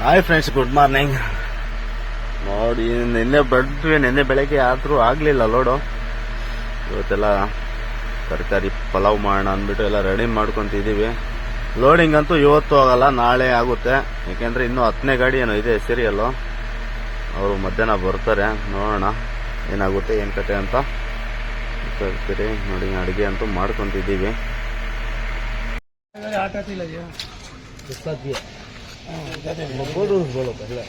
Hi friends, good morning. ನೋಡಿ, ನಿನ್ನೆ ಬೆಳಗ್ಗೆ ಆದರೂ ಆಗಲಿಲ್ಲ ಲೋಡು. ಇವತ್ತೆಲ್ಲ ತರಕಾರಿ ಪಲಾವ್ ಮಾಡೋಣ ಅಂದ್ಬಿಟ್ಟು ಎಲ್ಲ ರೆಡಿ ಮಾಡ್ಕೊತಿದ್ದೀವಿ. ಲೋಡಿಂಗ್ ಅಂತೂ ಇವತ್ತು ಆಗಲ್ಲ, ನಾಳೆ ಆಗುತ್ತೆ. ಯಾಕೆಂದರೆ ಇನ್ನೂ 10ನೇ ಗಾಡಿ ಏನೋ ಇದೆ ಸೀರಿಯಲ್ಲು. ಅವರು ಮಧ್ಯಾಹ್ನ ಬರ್ತಾರೆ, ನೋಡೋಣ ಏನಾಗುತ್ತೆ ಏನು ಕತೆ ಅಂತ ಹೇಳ್ತೀರಿ. ನೋಡಿ, ಅಡುಗೆ ಅಂತೂ ಮಾಡ್ಕೊತಿದ್ದೀವಿ. बोलो पहले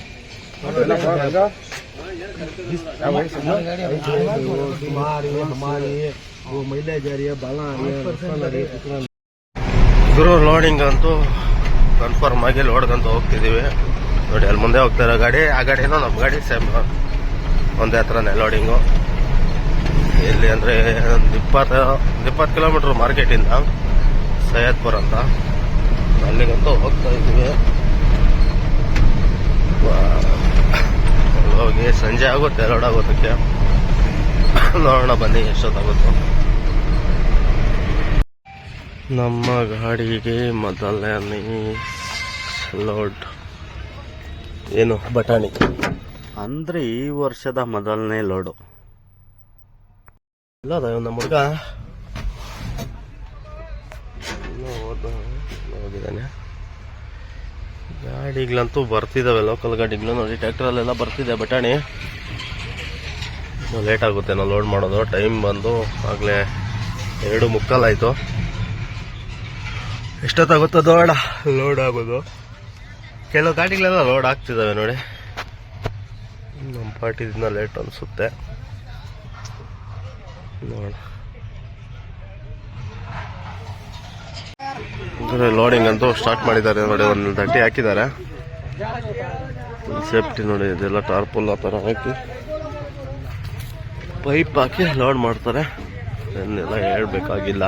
हमारी वो महिला जा रही है, बाला आ रही है. ಗುರು ಲೋಡಿಂಗ್ ಅಂತೂ ಕನ್ಫರ್ಮ್ ಆಗಿ ಲೋಡ್ಗಂತೂ ಹೋಗ್ತಿದ್ದೀವಿ. ನೋಡಿ, ಅಲ್ಲಿ ಮುಂದೆ ಹೋಗ್ತಾರೆ ಗಾಡಿ. ಆ ಗಾಡಿನೂ ನಮ್ಮ ಗಾಡಿ ಸೇಮ್ ಒಂದೇ ಹತ್ರನೇ ಲೋಡಿಂಗು. ಎಲ್ಲಿ ಅಂದರೆ ಒಂದು 20 ಕಿಲೋಮೀಟ್ರ್ ಮಾರ್ಕೆಟಿಂದ ಸೈಯದ್ಪುರ ಅಂತ, ಅಲ್ಲಿಗಂತೂ ಹೋಗ್ತಾ ಇದ್ದೀವಿ. ಹೋಗಿ ಸಂಜೆ ಆಗುತ್ತೆ ಲೋಡ್ ಆಗೋದಕ್ಕೆ. ನೋಡೋಣ ಬನ್ನಿ ಎಷ್ಟೊತ್ತಾಗುತ್ತೋ. ನಮ್ಮ ಗಾಡಿಗೆ ಮೊದಲನೇ ಲೋಡ್ ಏನು ಬಟಾಣಿ ಅಂದರೆ ಈ ವರ್ಷದ ಮೊದಲನೇ ಲೋಡು. ಇಲ್ಲ ನಮ್ಮ ಹುಡುಗ ಹೋಗಿದ್ದಾನೆ. ಗಾಡಿಗಳಂತೂ ಬರ್ತಿದ್ದಾವೆ, ಲೋಕಲ್ ಗಾಡಿಗಳು. ನೋಡಿ, ಟ್ರ್ಯಾಕ್ಟರಲ್ಲೆಲ್ಲ ಬರ್ತಿದೆ ಬಟಾಣಿ. ಲೇಟ್ ಆಗುತ್ತೆ ನಾವು ಲೋಡ್ ಮಾಡೋದು. ಟೈಮ್ ಬಂದು ಆಗಲೇ 2:45 ಆಯಿತು. ಎಷ್ಟೊತ್ತಾಗುತ್ತೋ ದೊಡ್ಡ ಲೋಡ್ ಆಗೋದು. ಕೆಲವು ಗಾಡಿಗಳೆಲ್ಲ ಲೋಡ್ ಆಗ್ತಿದ್ದಾವೆ ನೋಡಿ. ನಮ್ಮ ಪಾರ್ಟಿದಿಂದ ಲೇಟ್ ಅನಿಸುತ್ತೆ. ನೋಡ, ಲೋಡಿಂಗ್ ಅಂತೂ ಸ್ಟಾರ್ಟ್ ಮಾಡಿದ್ದಾರೆ ನೋಡಿ. ಒಂದು 30 ಹಾಕಿದ್ದಾರೆ. ಸೇಫ್ಟಿ ನೋಡಿ, ಇದೆಲ್ಲ ಟಾರ್ಪುಲ್ ಆ ಥರ ಹಾಕಿ ಪೈಪ್ ಹಾಕಿ ಲೋಡ್ ಮಾಡ್ತಾರೆ. ಏನೆಲ್ಲ ಹೇಳ್ಬೇಕಾಗಿಲ್ಲ.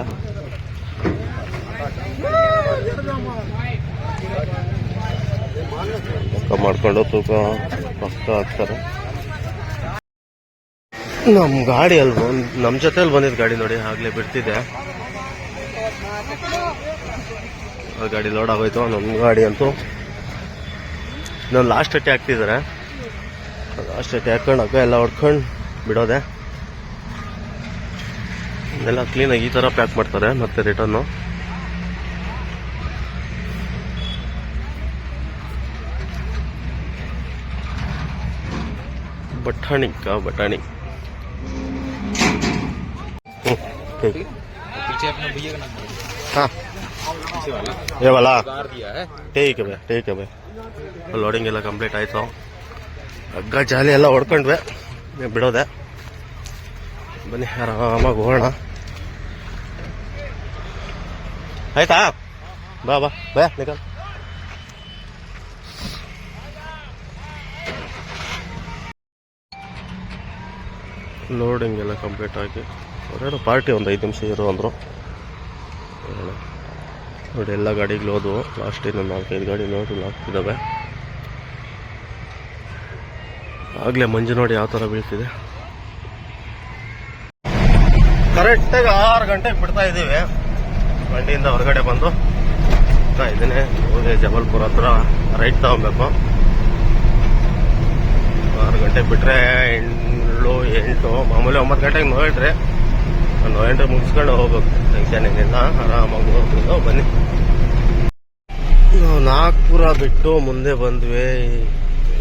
ತೂಕ ಮಾಡ್ಕೊಂಡು ತೂಕ ಪಕ್ಕ ಹಾಕ್ತಾರೆ. ನಮ್ಮ ಗಾಡಿಯಲ್ಲಿ ನಮ್ಮ ಜೊತೆಯಲ್ಲಿ ಬಂದಿದ್ದ ಗಾಡಿ ನೋಡಿ, ಆಗಲೇ ಬಿಡ್ತಿದ್ದೆ. ಗಾಡಿ ಲೋಡ್ ಆಗೋಯ್ತು. ನಮ್ಮ ಗಾಡಿ ಅಂತೂ ನಾನು ಲಾಸ್ಟ್ ಅಟ್ಟಿ ಹಾಕ್ತಿದ್ದಾರೆ. ಲಾಸ್ಟ್ ಅಟ್ಟಿ ಹಾಕೊಂಡು ಹಗ್ಗ ಎಲ್ಲ ಹೊಡ್ಕೊಂಡು ಬಿಡೋದೆ. ಎಲ್ಲ ಕ್ಲೀನಾಗಿ ಈ ಥರ ಪ್ಯಾಕ್ ಮಾಡ್ತಾರೆ. ಮತ್ತೆ ರಿಟರ್ನು ಬಟಾಣಿ हाँ ये वाला ठीक है भाई. ಲೋಡಿಂಗ್ ಎಲ್ಲ ಕಂಪ್ಲೀಟ್ ಆಯಿತು. ಹಗ್ಗ ಜಾಲಿ ಎಲ್ಲ ಹೊಡ್ಕೊಂಡ್ವೆ, ಬಿಡೋದೆ. ಬನ್ನಿ ಆರಾಮಾಗಿ ಹೋಗೋಣ. ಆಯ್ತಾ? ಬಾ ನಿಕಲ್. ಲೋಡಿಂಗ್ ಎಲ್ಲ ಕಂಪ್ಲೀಟ್ ಆಗಿ ಹೊರಗಡೆ ಪಾರ್ಟಿ ಒಂದು 5 ನಿಮಿಷ ಇರು ಅಂದರು. ನೋಡಿ, ಎಲ್ಲ ಗಾಡಿಗಳು ಹೋದವು. ಲಾಸ್ಟ್ ಇನ್ನೊಂದು 4-5 ಗಾಡಿ ಲೋಡ್ ಆಗ್ತಿದ್ದಾವೆ. ಆಗಲೇ ಮಂಜು ನೋಡಿ ಯಾವ ಥರ ಬೀಳ್ತಿದೆ. ಕರೆಕ್ಟಾಗಿ 6 ಗಂಟೆಗೆ ಬಿಡ್ತಾ ಇದ್ದೀವಿ. ಮಂಡಿಯಿಂದ ಹೊರಗಡೆ ಬಂದು ಇದ್ದೀನಿ. ಹೋಗಿ ಜಬಲ್ಪುರ ಹತ್ರ ರೈಟ್ ತಗೊಬೇಕು. 6 ಗಂಟೆಗೆ ಬಿಟ್ಟರೆ 7 ಮಾಮೂಲಿ 9 ಗಂಟೆಗೆ ನೋಡ್ರಿ. 9 ಗಂಟೆಗೆ ಮುಗಿಸ್ಕೊಂಡು ಹೋಗ್ಬೇಕು. ಟೆನ್ಷನ್ ಏನಿಲ್ಲ, ಆರಾಮಾಗಿ ಹೋಗ್ಬೋದು. ಬನ್ನಿ. ನಾವು ನಾಗ್ಪುರ ಬಿಟ್ಟು ಮುಂದೆ ಬಂದ್ವಿ.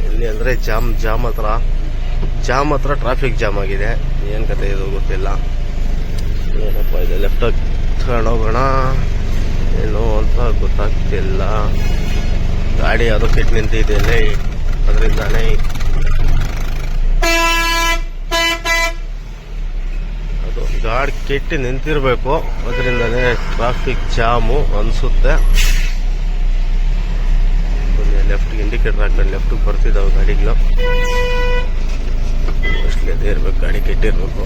ಎಲ್ಲಿ ಅಂದರೆ ಜಾಮ್ ಹತ್ರ ಟ್ರಾಫಿಕ್ ಜಾಮ್ ಆಗಿದೆ. ಏನು ಕತೆ ಇದು ಗೊತ್ತಿಲ್ಲ. ಏನಪ್ಪ ಇದೆ, ಲೆಫ್ಟ್ ತಗೊಂಡೋಗೋಣ ಏನು ಅಂತ ಗೊತ್ತಾಗ್ತಿಲ್ಲ. ಗಾಡಿ ಯಾವುದೋ ಕೆಟ್ಟು ನಿಂತಿದೆ, ಅದರಿಂದಾನೇ ಅದು ಗಾಡಿ ಕೆಟ್ಟಿ ನಿಂತಿರಬೇಕು. ಅದರಿಂದಾನೇ ಟ್ರಾಫಿಕ್ ಜಾಮು ಅನಿಸುತ್ತೆ. ಲೆಫ್ಟ್ಗೆ ಇಂಡಿಕೇಟರ್ ಹಾಕೊಂಡು ಲೆಫ್ಟಿಗೆ ಬರ್ತಿದ್ದಾವೆ ಗಾಡಿಗಳು. ಮೋಸ್ಟ್ಲಿ ಅದೇ ಇರ್ಬೇಕು, ಗಾಡಿ ಕೆಟ್ಟಿರ್ಬೇಕು.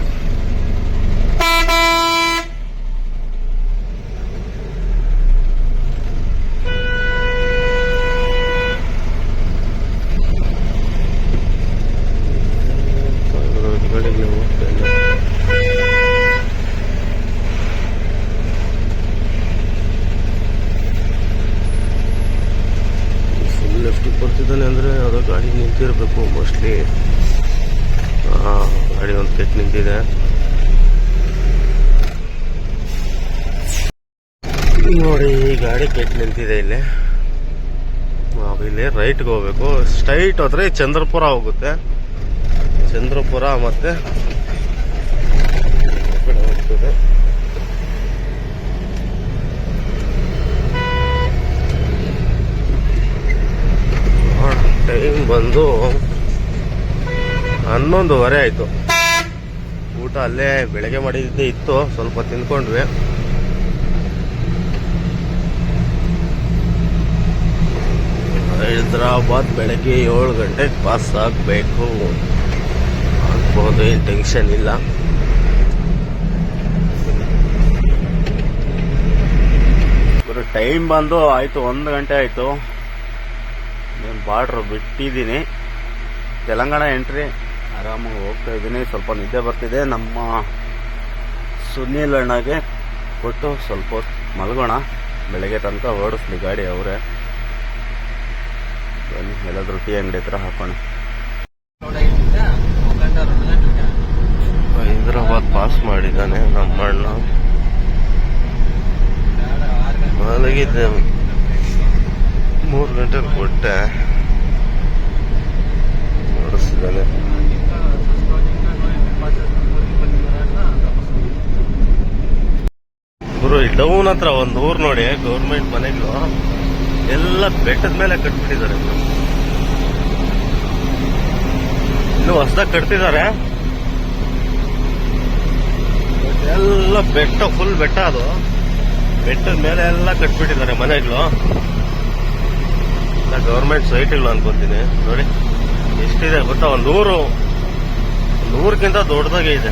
ಬರ್ತಿದ್ದಾನೆ ಅಂದರೆ ಗಾಡಿ ನಿಂತಿರಬೇಕು ಮೋಸ್ಟ್ಲಿ. ಗಾಡಿ ಒಂದು ಕೆಟ್ಟು ನಿಂತಿದೆ. ನೋಡಿ ಈ ಗಾಡಿ ಕೆಟ್ಟು ನಿಂತಿದೆ ಇಲ್ಲಿ. ನಾವಿಲ್ಲಿ ರೈಟ್ಗೆ ಹೋಗ್ಬೇಕು. ಸ್ಟ್ರೈಟ್ ಹೋದ್ರೆ ಚಂದ್ರಪುರ ಹೋಗುತ್ತೆ. ಚಂದ್ರಪುರ ಮತ್ತೆ ಕಡೆ ಹೋಗ್ತದೆ. ಟೈಮ್ ಬಂದು 11:30 ಆಯ್ತು. ಊಟ ಅಲ್ಲೇ ಬೆಳಗ್ಗೆ ಮಾಡಿದ್ದೇ ಇತ್ತು, ಸ್ವಲ್ಪ ತಿನ್ಕೊಂಡ್ವಿ. ಹೈದ್ರಾಬಾದ್ ಬೆಳಗ್ಗೆ 7 ಗಂಟೆಗೆ ಪಾಸ್ ಆಗಬೇಕು. ಆಗ್ಬೋದು, ಏನು ಟೆನ್ಷನ್ ಇಲ್ಲ. ಟೈಮ್ ಬಂದು ಆಯ್ತು 1 ಗಂಟೆ ಆಯ್ತು. ಬಾರ್ಡ್ರ್ ಬಿಟ್ಟಿದ್ದೀನಿ. ತೆಲಂಗಾಣ ಎಂಟ್ರಿ ಆರಾಮಾಗಿ ಹೋಗ್ತಾ ಇದ್ದೀನಿ. ಸ್ವಲ್ಪ ನಿದ್ದೆ ಬರ್ತಿದೆ. ನಮ್ಮ ಸುನೀಲ್ ಅಣ್ಣಗೆ ಕೊಟ್ಟು ಸ್ವಲ್ಪ ಹೊತ್ತು ಮಲಗೋಣ. ಬೆಳಗ್ಗೆ ತನಕ ಓಡಿಸ್ಲಿ ಗಾಡಿ ಅವರೇ. ಬನ್ನಿ ಎಲ್ಲಾದ್ರೂ ಟೀ ಅಂಗಡಿ ಹತ್ರ ಹಾಕೋಣ. ಹೈದ್ರಾಬಾದ್ ಪಾಸ್ ಮಾಡಿದ್ದಾನೆ ನಮ್ಮ ಅಣ್ಣ. ಮಲಗಿದ್ದೆ 3 ಗಂಟೆಗೆ ಕೊಟ್ಟೆ. ಓಡಿಸಿದ್ದಾನೆ. ಗುರು ಡೌನ್ ಹತ್ರ ಒಂದು ಊರು ನೋಡಿ, ಗೌರ್ಮೆಂಟ್ ಮನೆಗಳು ಎಲ್ಲ ಬೆಟ್ಟದ ಮೇಲೆ ಕಟ್ಬಿಟ್ಟಿದ್ದಾರೆ. ಇನ್ನು ಹೊಸದಾಗಿ ಕಟ್ತಿದ್ದಾರೆ. ಎಲ್ಲ ಬೆಟ್ಟ, ಫುಲ್ ಬೆಟ್ಟ. ಅದು ಬೆಟ್ಟದ ಮೇಲೆ ಎಲ್ಲ ಕಟ್ಬಿಟ್ಟಿದ್ದಾರೆ ಮನೆಗಳು. ಗೌರ್ಮೆಂಟ್ ಸೈಟ್ಗಳು ಅನ್ಕೊಂತೀನಿ. ನೋಡಿ ಎಷ್ಟಿದೆ ಗೊತ್ತಾ, ಒಂದು ಊರಿಗಿಂತ ದೊಡ್ಡದಾಗೆ ಇದೆ.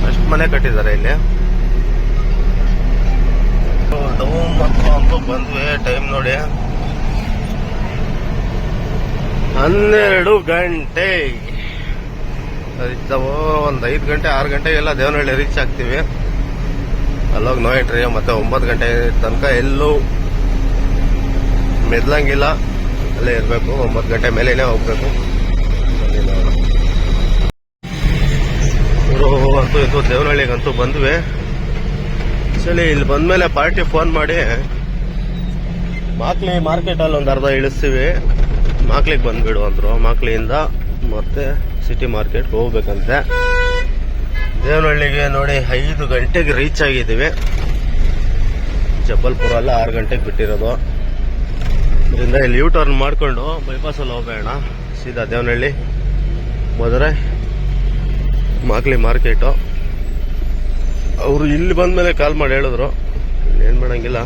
ಅಷ್ಟು ಮನೆ ಕಟ್ಟಿದ್ದಾರೆ ಇಲ್ಲಿ. ಬಂದ್ವಿ. ಟೈಮ್ ನೋಡಿ 12 ಗಂಟೆ. ಒಂದು 5 ಗಂಟೆ 6 ಗಂಟೆಗೆಲ್ಲ ದೇವನಹಳ್ಳಿ ರೀಚ್ ಆಗ್ತೀವಿ. ಅಲ್ಲೋಗಿ ನೋ ಎಂಟ್ರಿ. ಮತ್ತೆ 9 ಗಂಟೆ ತನಕ ಎಲ್ಲೂ ಮೆದ್ಲಂಗಿಲ್ಲ, ಅಲ್ಲೇ ಇರಬೇಕು. 9 ಗಂಟೆ ಮೇಲೇನೆ ಹೋಗ್ಬೇಕು. ಅಂತೂ ಇದು ದೇವನಹಳ್ಳಿಗಂತೂ ಬಂದ್ವಿ. ಆಕ್ಚುಲಿ ಇಲ್ಲಿ ಬಂದ್ಮೇಲೆ ಪಾರ್ಟಿ ಫೋನ್ ಮಾಡಿ ಮಾಕ್ಲಿ ಮಾರ್ಕೆಟಲ್ಲಿ ಒಂದು ಅರ್ಧ ಇಳಿಸ್ತೀವಿ, ಮಾಕ್ಲಿಗೆ ಬಂದ್ಬಿಡು ಅಂದ್ರು. ಮಾಕ್ಲಿಯಿಂದ ಮತ್ತೆ ಸಿಟಿ ಮಾರ್ಕೆಟ್ಗೆ ಹೋಗ್ಬೇಕಂತೆ. ದೇವನಹಳ್ಳಿಗೆ ನೋಡಿ 5 ಗಂಟೆಗೆ ರೀಚ್ ಆಗಿದ್ದೀವಿ. ಜಬ್ಬಲ್ಪುರ ಅಲ್ಲ 6 ಗಂಟೆಗೆ ಬಿಟ್ಟಿರೋದು. ಇದರಿಂದ ಇಲ್ಲಿ ಯೂ ಟರ್ನ್ ಮಾಡಿಕೊಂಡು ಬೈಪಾಸಲ್ಲಿ ಹೋಗೋಣ ಸೀದಾ ದೇವನಹಳ್ಳಿ, ಮಧುರೈ, ಮಾಕ್ಲಿ ಮಾರ್ಕೆಟು. ಅವರು ಇಲ್ಲಿ ಬಂದ್ಮೇಲೆ ಕಾಲ್ ಮಾಡಿ ಹೇಳಿದ್ರು, ಏನು ಮಾಡಂಗಿಲ್ಲ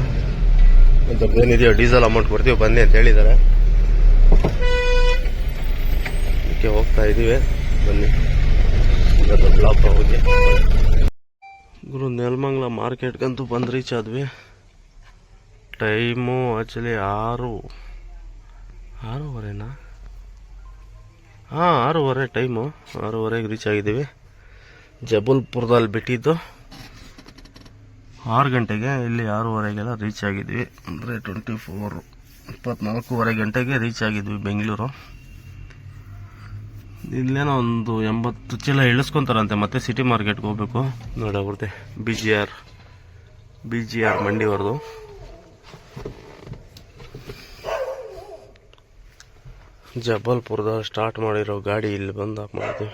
ಅಂತ, ಏನಿದೆಯೋ ಡೀಸೆಲ್ ಅಮೌಂಟ್ ಕೊಡ್ತೀವಿ ಬನ್ನಿ ಅಂತ ಹೇಳಿದ್ದಾರೆ. ಅದಕ್ಕೆ ಹೋಗ್ತಾ ಇದ್ದೀವಿ. ಬನ್ನಿ ಬ್ಲಾಕ್ ಹೋಗಿ. ಗುರು ನೆಲಮಂಗಲ ಮಾರ್ಕೆಟ್ಗಂತೂ ಬಂದು ರೀಚ್ ಆದ್ವಿ. ಟೈಮು ಆಕ್ಚುಲಿ 6:30ನಾ? 6:30 ಟೈಮು. 6:30ಗೆ ರೀಚ್ ಆಗಿದ್ದೀವಿ. ಜಬಲ್ಪುರದಲ್ಲಿ ಬಿಟ್ಟಿದ್ದು 6 ಗಂಟೆಗೆ, ಇಲ್ಲಿ 6:30ಗೆಲ್ಲ ರೀಚ್ ಆಗಿದ್ವಿ. ಅಂದರೆ 24 ಗಂಟೆಗೆ ರೀಚ್ ಆಗಿದ್ವಿ ಬೆಂಗಳೂರು. ಇಲ್ಲೇನೋ ಒಂದು 80 ಚೀಲ ಇಳಿಸ್ಕೊಂತಾರಂತೆ. ಮತ್ತೆ ಸಿಟಿ ಮಾರ್ಕೆಟ್ಗೆ ಹೋಗ್ಬೇಕು. ನೋಡಾಗ್ಬಿಡ್ತೆ BGR ಮಂಡಿವರ್ದು. ಜಬಲ್ಪುರದ ಸ್ಟಾರ್ಟ್ ಮಾಡಿರೋ ಗಾಡಿ ಇಲ್ಲಿ ಬಂದು ಆಫ್ ಮಾಡಿದ್ವಿ.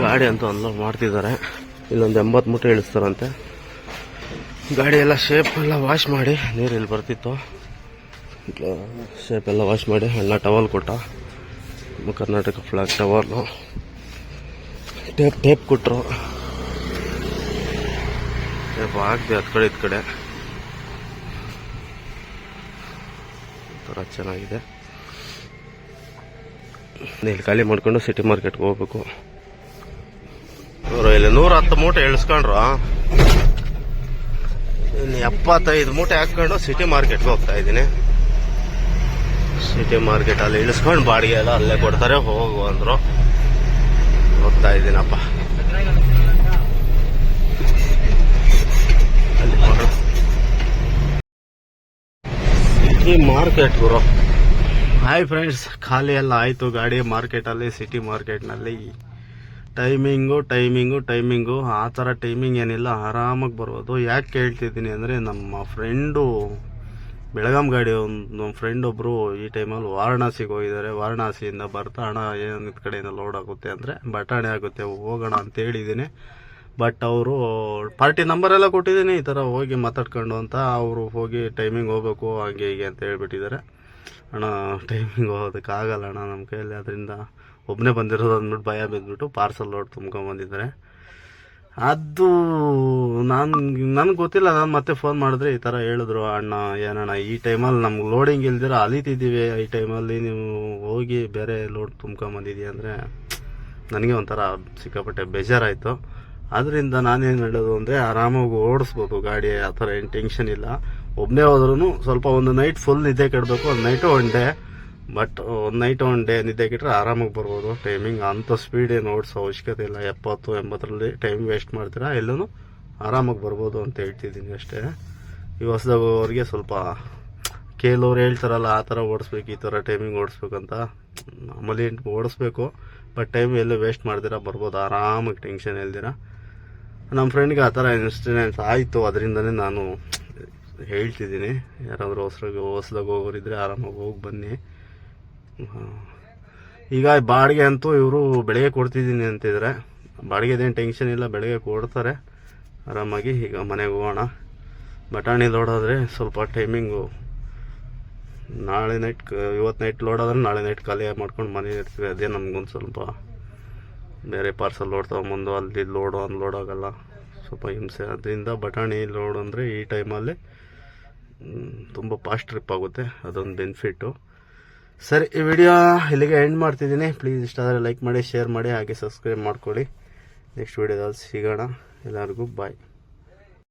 ಗಾಡಿ ಅಂತೂ ಅನ್ಲೋಡ್ ಮಾಡ್ತಿದ್ದಾರೆ. ಇಲ್ಲೊಂದು 80 ಮೂಟೆ ಇಳಿಸ್ತಾರಂತೆ. ಗಾಡಿ ಎಲ್ಲ ಶೇಪ್ ಎಲ್ಲ ವಾಶ್ ಮಾಡಿ, ನೀರು ಇಲ್ಲಿ ಬರ್ತಿತ್ತು, ಶೇಪ್ ಎಲ್ಲ ವಾಶ್ ಮಾಡಿ ಅಣ್ಣ ಟವಲ್ ಕೊಟ್ಟ. ಕರ್ನಾಟಕ ಫ್ಲಾಗ್ ಟವಲ್ಲು, ಟೇಪ್ ಕೊಟ್ಟರು. ಟೇಪ್ ಹಾಕ್ದೆ ಹತ್ತು ಕಡೆ ಇದ್ ಕಡೆ. ಥರ ಚೆನ್ನಾಗಿದೆ. ಇಲ್ಲಿ ಖಾಲಿ ಮಾಡ್ಕೊಂಡು ಸಿಟಿ ಮಾರ್ಕೆಟ್ಗೆ ಹೋಗ್ಬೇಕು. ಇಲ್ಲಿ 110 ಮೂಟೆ ಇಳಿಸ್ಕೊಂಡ್ರು. ಇನ್ನು 75 ಮೂಟೆ ಹಾಕೊಂಡು ಸಿಟಿ ಮಾರ್ಕೆಟ್ಗೆ ಹೋಗ್ತಾ ಇದ್ದೀನಿ. ಸಿಟಿ ಮಾರ್ಕೆಟಲ್ಲಿ ಇಳಿಸ್ಕೊಂಡು ಬಾಡಿಗೆ ಎಲ್ಲ ಅಲ್ಲೇ ಕೊಡ್ತಾರೆ, ಹೋಗು ಅಂದರು. ಹೋಗ್ತಾ ಇದ್ದೀನಪ್ಪ. ಈ ಮಾರ್ಕೆಟ್ ಗುರು. ಹಾಯ್ ಫ್ರೆಂಡ್ಸ್, ಖಾಲಿ ಎಲ್ಲ ಆಯಿತು ಗಾಡಿ ಮಾರ್ಕೆಟಲ್ಲಿ, ಸಿಟಿ ಮಾರ್ಕೆಟ್ನಲ್ಲಿ. ಟೈಮಿಂಗು ಆ ಥರ ಟೈಮಿಂಗ್ ಏನಿಲ್ಲ, ಆರಾಮಾಗಿ ಬರ್ಬೋದು. ಯಾಕೆ ಕೇಳ್ತಿದ್ದೀನಿ ಅಂದರೆ, ನಮ್ಮ ಫ್ರೆಂಡು ಬೆಳಗಾಂ ಗಾಡಿ ಒಂದು ಫ್ರೆಂಡ್ ಒಬ್ಬರು ಈ ಟೈಮಲ್ಲಿ ವಾರಣಾಸಿಗೆ ಹೋಗಿದ್ದಾರೆ. ವಾರಣಾಸಿಯಿಂದ ಬರ್ತಾ ಹಣ ಏನು ಕಡೆಯಿಂದ ಲೋಡ್ ಆಗುತ್ತೆ ಅಂದರೆ ಬಟಾಣಿ ಆಗುತ್ತೆ, ಹೋಗೋಣ ಅಂತ ಹೇಳಿದ್ದೀನಿ. ಬಟ್ ಅವರು ಪಾರ್ಟಿ ನಂಬರ್ ಎಲ್ಲ ಕೊಟ್ಟಿದ್ದೀನಿ, ಈ ಥರ ಹೋಗಿ ಮಾತಾಡ್ಕೊಂಡು ಅಂತ. ಅವರು ಹೋಗಿ ಟೈಮಿಂಗ್ ಹೋಗ್ಬೇಕು ಹಾಗೆ ಹೀಗೆ ಅಂತ ಹೇಳ್ಬಿಟ್ಟಿದ್ದಾರೆ. ಅಣ್ಣ ಟೈಮಿಂಗ್ ಹೋಗೋದಕ್ಕಾಗಲ್ಲ ಅಣ್ಣ ನಮ್ಮ ಕೈಯಲ್ಲಿ, ಅದರಿಂದ ಒಬ್ಬನೇ ಬಂದಿರೋದು ಅಂದ್ಬಿಟ್ಟು ಭಯ ಬಿದ್ದುಬಿಟ್ಟು ಪಾರ್ಸಲ್ ಲೋಡ್ ತುಂಬ್ಕೊಂಬಂದಿದ್ದಾರೆ. ಅದು ನನಗೆ ಗೊತ್ತಿಲ್ಲ. ನಾನು ಮತ್ತೆ ಫೋನ್ ಮಾಡಿದ್ರೆ ಈ ಥರ ಹೇಳಿದ್ರು, ಅಣ್ಣ ಏನಣ್ಣ ಈ ಟೈಮಲ್ಲಿ ನಮ್ಗೆ ಲೋಡಿಂಗ್ ಇಲ್ದಿರ ಅಲಿತಿದ್ದೀವಿ, ಈ ಟೈಮಲ್ಲಿ ನೀವು ಹೋಗಿ ಬೇರೆ ಲೋಡ್ ತುಂಬ್ಕೊಂಬಂದಿದ್ದೀವಿ ಅಂದರೆ ನನಗೆ ಒಂಥರ ಸಿಕ್ಕಾಪಟ್ಟೆ ಬೇಜಾರಾಯಿತು. ಅದರಿಂದ ನಾನೇನು ಹೇಳೋದು ಅಂದರೆ, ಆರಾಮಾಗಿ ಓಡಿಸ್ಬೋದು ಗಾಡಿ, ಆ ಥರ ಏನು ಟೆನ್ಷನ್ ಇಲ್ಲ. ಒಬ್ಬನೇ ಹೋದ್ರೂ ಸ್ವಲ್ಪ ಒಂದು ನೈಟ್ ಫುಲ್ ನಿದ್ದೆ ಕೆಡಬೇಕು, ಒಂದು ನೈಟು ಒನ್ ಡೇ. ಬಟ್ ಒಂದು ನೈಟ್ ಒನ್ ಡೇ ನಿದ್ದೆ ಕೆಟ್ಟರೆ ಆರಾಮಾಗಿ ಬರ್ಬೋದು. ಟೈಮಿಂಗ್ ಅಂಥ ಸ್ಪೀಡ್ ಏನು ಓಡಿಸೋ ಅವಶ್ಯಕತೆ ಇಲ್ಲ. 70-80ರಲ್ಲಿ ಟೈಮ್ ವೇಸ್ಟ್ ಮಾಡ್ತೀರಾ, ಎಲ್ಲೂ ಆರಾಮಾಗಿ ಬರ್ಬೋದು ಅಂತ ಹೇಳ್ತಿದ್ದೀನಿ ಅಷ್ಟೇ. ಈ ಹೊಸದಾಗೋರಿಗೆ ಸ್ವಲ್ಪ ಕೆಲವ್ರು ಹೇಳ್ತಾರಲ್ಲ ಆ ಥರ ಓಡಿಸ್ಬೇಕು, ಈ ಥರ ಟೈಮಿಂಗ್ ಓಡಿಸ್ಬೇಕಂತ. ಮಾಮೂಲಿ ಓಡಿಸ್ಬೇಕು, ಬಟ್ ಟೈಮ್ ಎಲ್ಲೂ ವೇಸ್ಟ್ ಮಾಡ್ತೀರಾ ಬರ್ಬೋದು ಆರಾಮಾಗಿ, ಟೆನ್ಷನ್ ಇಲ್ದಿರ. ನಮ್ಮ ಫ್ರೆಂಡ್ಗೆ ಆ ಥರ ಇನ್ಸಿಡೆನ್ಸ್ ಆಯಿತು, ಅದರಿಂದನೇ ನಾನು ಹೇಳ್ತಿದ್ದೀನಿ. ಯಾರಾದರೂ ಹೊಸದಾಗ ಹೋಗೋರಿದ್ರೆ ಆರಾಮಾಗಿ ಹೋಗಿ ಬನ್ನಿ. ಈಗ ಬಾಡಿಗೆ ಅಂತೂ ಇವರು ಬೆಳಗ್ಗೆ ಕೊಡ್ತಿದ್ದೀನಿ ಅಂತಿದ್ರೆ, ಬಾಡಿಗೆದೇನು ಟೆನ್ಷನ್ ಇಲ್ಲ, ಬೆಳಗ್ಗೆ ಕೊಡ್ತಾರೆ ಆರಾಮಾಗಿ. ಈಗ ಮನೆಗೆ ಹೋಗೋಣ. ಬಟಾಣಿ ಲೋಡ್ ಆದರೆ ಸ್ವಲ್ಪ ಟೈಮಿಂಗು ನಾಳೆ ನೈಟ್, ಇವತ್ತು ನೈಟ್ ಲೋಡ್ ಆದರೆ ನಾಳೆ ನೈಟ್ ಖಾಲಿ ಮಾಡ್ಕೊಂಡು ಮನೇಲಿ ಇರ್ತೀವಿ. ಅದೇ ನಮಗೊಂದು ಸ್ವಲ್ಪ ಬೇರೆ ಪಾರ್ಸಲ್ ಲೋಡ್ ತೊಗೊಂಬಂದು ಅಲ್ಲಿ ಲೋಡು ಅನ್ಲೋಡ್ ಆಗೋಲ್ಲ, ಸ್ವಲ್ಪ ಹಿಂಸೆ. ಅದರಿಂದ ಬಟಾಣಿ ಲೋಡ್ ಅಂದರೆ ಈ ಟೈಮಲ್ಲಿ ತುಂಬ ಫಾಸ್ಟ್ ಟ್ರಿಪ್ ಆಗುತ್ತೆ, ಅದೊಂದು ಬೆನಿಫಿಟ್ಟು. ಸರಿ, ಈ ವಿಡಿಯೋ ಇಲ್ಲಿಗೆ ಎಂಡ್ ಮಾಡ್ತಿದ್ದೀನಿ. ಪ್ಲೀಸ್ ಇಷ್ಟ ಆದರೆ ಲೈಕ್ ಮಾಡಿ, ಶೇರ್ ಮಾಡಿ, ಹಾಗೆ ಸಬ್ಸ್ಕ್ರೈಬ್ ಮಾಡ್ಕೊಳ್ಳಿ. ನೆಕ್ಸ್ಟ್ ವಿಡಿಯೋದಲ್ಲಿ ಸಿಗೋಣ. ಎಲ್ಲರಿಗೂ ಬಾಯ್.